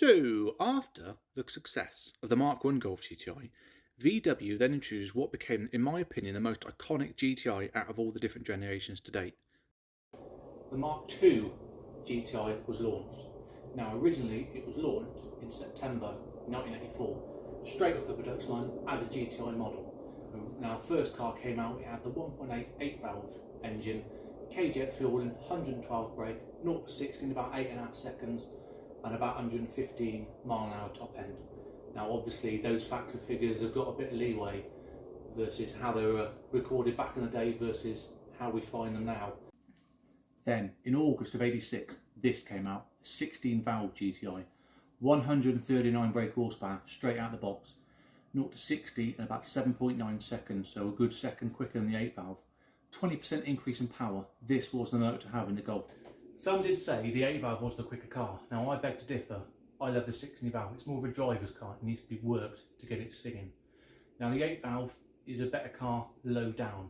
So, after the success of the Mk1 Golf Gti, VW then introduced what became, in my opinion, the most iconic GTI out of all the different generations to date. The Mk2 Gti was launched. Now, originally it was launched in September 1984, straight off the production line as a GTI model. Now, the first car came out, it had the 1.8 8-valve engine, K-jet fuel in 112 brake, 0 to 60 in about 8.5 seconds, and about 115 mile/hour top end. Now, obviously, those facts and figures have got a bit of leeway versus how they were recorded back in the day versus how we find them now. Then, in August of '86, this came out, the 16-valve GTI, 139 brake horsepower straight out of the box, 0 to 60 in about 7.9 seconds, so a good second quicker than the 8-valve. 20% increase in power. This was the motor to have in the Golf. Some did say the 8-valve was the quicker car. Now, I beg to differ. I love the 16-valve. It's more of a driver's car. It needs to be worked to get it singing. Now, the 8-valve is a better car low down.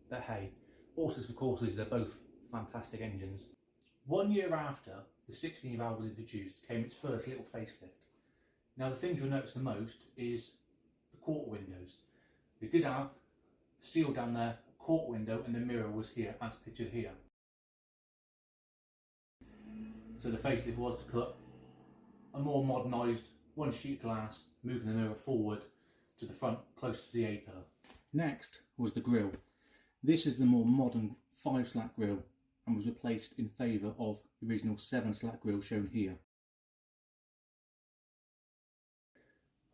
But hey, horses for courses, they're both fantastic engines. 1 year after the 16-valve was introduced came its first little facelift. Now, the things you'll notice the most is the quarter windows. They did have a seal down there, a quarter window, and the mirror was here, as pictured here. So the facelift was to put a more modernised one sheet glass, moving the mirror forward to the front, close to the A-pillar. Next was the grille. This is the more modern 5-slat grille and was replaced in favour of the original 7-slat grille shown here.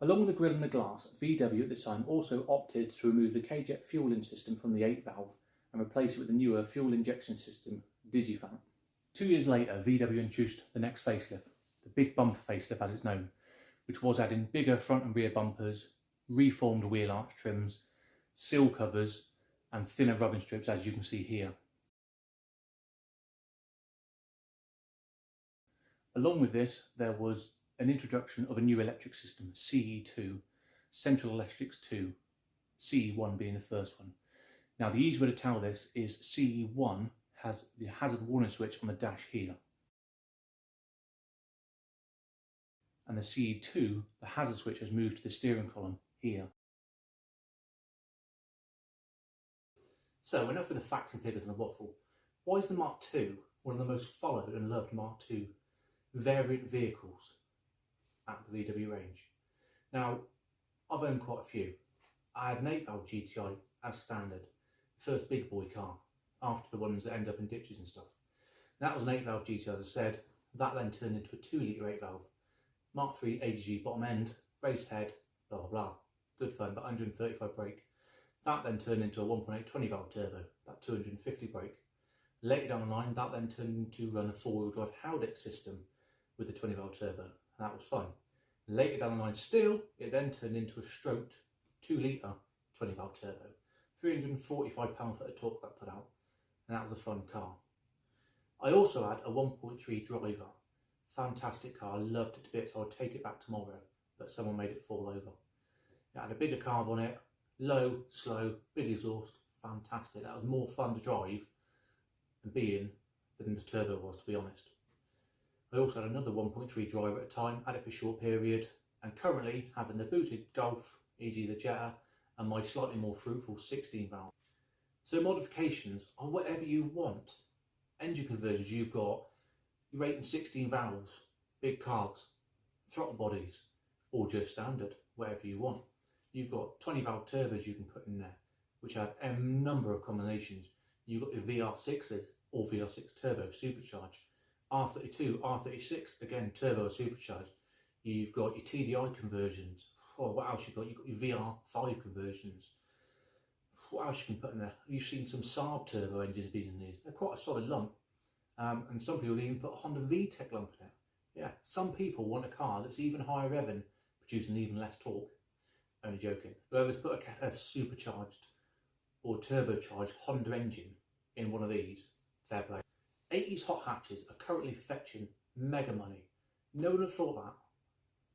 Along with the grille and the glass, VW at the time also opted to remove the K-jet fueling system from the 8-valve and replace it with the newer fuel injection system, Digifan. 2 years later, VW introduced the next facelift, the big bumper facelift as it's known, which was adding bigger front and rear bumpers, reformed wheel arch trims, sill covers and thinner rubbing strips, as you can see here. Along with this, there was an introduction of a new electric system, CE2, Central Electrics 2, CE1 being the first one. Now, the easy way to tell this is CE1 has the hazard warning switch on the dash here. And the CE2, the hazard switch has moved to the steering column here. So, enough of the facts and figures and the waffle. Why is the Mark II one of the most followed and loved Mark II variant vehicles at the VW range? Now, I've owned quite a few. I had an 8-valve GTI as standard, first big boy car, after the ones that end up in ditches and stuff. That was an 8-valve GTI, as I said. That then turned into a 2-litre 8-valve. Mark III AGG bottom end, raised head, blah blah blah. Good fun, but 135 brake. That then turned into a 1.8 20-valve turbo, about 250 brake. Later down the line, that then turned into run a 4-wheel drive addict system with the 20-valve turbo, and that was fun. Later down the line still, it then turned into a stroked 2-litre 20-valve turbo. 345 pound-foot of torque that put out, and that was a fun car. I also had a 1.3 driver. Fantastic car, I loved it to bits. I would take it back tomorrow, but someone made it fall over. It had a bigger carb on it, low, slow, big exhaust, fantastic. That was more fun to drive and be in than the turbo was, to be honest. I also had another 1.3 driver at a time, had it for a short period, and currently having the booted Golf, e.g. the Jetta, and my slightly more fruitful 16-valve. So modifications are whatever you want. Engine conversions you've got, you're rating 16 valves, big carbs, throttle bodies, or just standard, whatever you want. You've got 20-valve turbos you can put in there, which have a number of combinations. You've got your VR6s, or VR6 turbo supercharged, R32, R36, again turbo supercharged. You've got your TDI conversions. Oh, what else you got? You've got your VR5 conversions. What else you can put in there? You've seen some Saab turbo engines being in these. They're quite a solid lump. And some people even put a Honda VTEC lump in it. Yeah, some people want a car that's even higher revving, producing even less torque. Only joking. Whoever's put a supercharged or turbocharged Honda engine in one of these, fair play. 80s hot hatches are currently fetching mega money. No one had thought that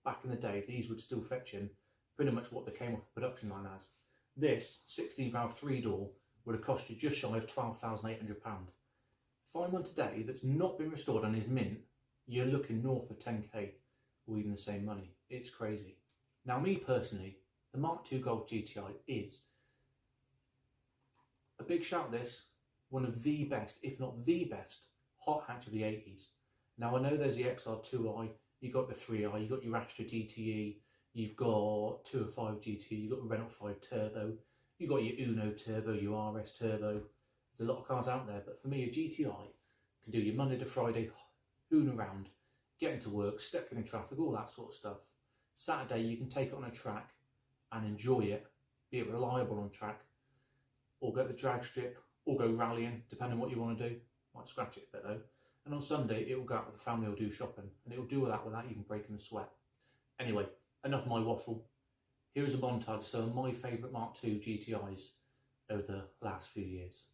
back in the day these would still fetch in pretty much what they came off the production line as. This 16-valve 3-door would have cost you just shy of £12,800. Find one today that's not been restored and is mint, you're looking north of 10k or even the same money. It's crazy. Now, me personally, the Mk2 Golf Gti is a big shout. This one of the best, if not the best, hot hatch of the 80s. Now, I know there's the XR2i, you got the 3i, you got your Astra GTE, you've got 205 GT, you've got the Renault 5 Turbo, you've got your Uno Turbo, your RS Turbo. There's a lot of cars out there, but for me, a GTI can do your Monday to Friday, hooning around, getting to work, stuck in traffic, all that sort of stuff. Saturday, you can take it on a track and enjoy it, be it reliable on track, or go to the drag strip, or go rallying, depending on what you want to do. Might scratch it a bit though. And on Sunday, it will go out with the family or do shopping, and it will do all that without even breaking a sweat. Anyway, enough of my waffle. Here is a montage of some of my favourite Mk2 GTIs over the last few years.